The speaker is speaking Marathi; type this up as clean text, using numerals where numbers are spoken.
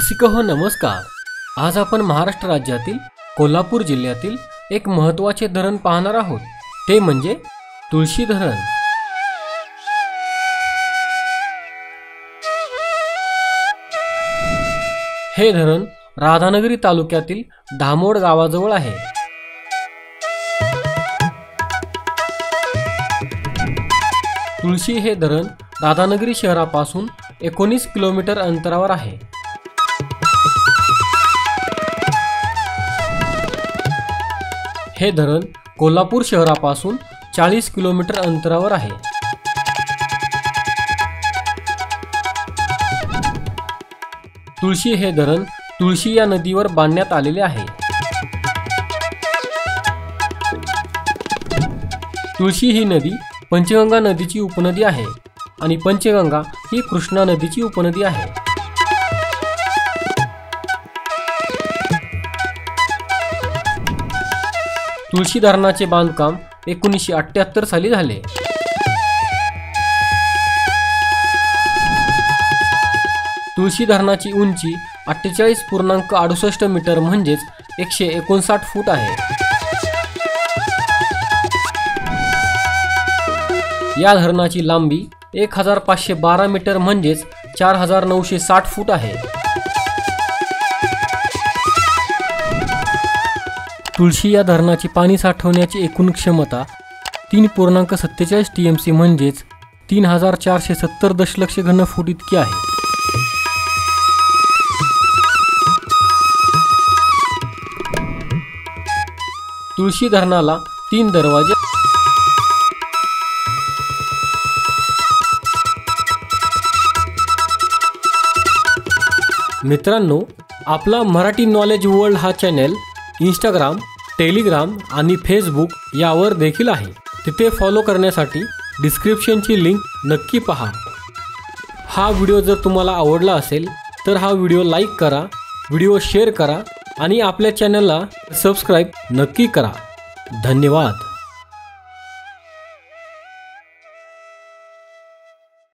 रसिकहो नमस्कार। आज आपण महाराष्ट्र राज्यातील कोल्हापूर जिल्ह्यातील एक महत्त्वाचे धरण पाहणार आहोत, ते म्हणजे तुळशी धरण। हे धरण राधानगरी तालुक्यातील धामोड गावाजवळ आहे। तुळशी हे धरण राधानगरी शहरापासून 19 किलोमीटर अंतरावर आहे। हे धरण कोल्हापूर शहरापासून 40 किलोमीटर अंतरावर आहे। तुळशी हे धरण तुळशी या नदीवर बांधण्यात आलेले आहे। तुळशी ही नदी पंचगंगा नदीची उपनदी आहे आणि पंचगंगा ही कृष्णा नदीची उपनदी आहे। तुळशी धरणाचे बांधकाम 1978 साली झाले। तुळशी धरणाची उंची 48.68 मीटर म्हणजेच 159 फूट आहे। या धरणाची लांबी 1512 मीटर म्हणजेच 4960 फूट आहे। तुळशी या धरणाची पाणी साठवण्याची एकूण क्षमता 3.47 TMC म्हणजेच 3470 दशलक्ष घनफूट इतकी आहे। तुळशी धरणाला 3 दरवाजे। मित्रांनो, आपला मराठी नॉलेज वर्ल्ड हा चॅनल इंस्टाग्राम, टेलिग्राम आणि फेसबुक यावर देखील आहे। तिथे फॉलो करण्यासाठी डिस्क्रिप्शनची लिंक नक्की पहा। हा व्हिडिओ जर तुम्हाला आवडला असेल तर हा व्हिडिओ लाईक करा, व्हिडिओ शेअर करा आणि आपल्या चॅनलला सबस्क्राईब नक्की करा। धन्यवाद।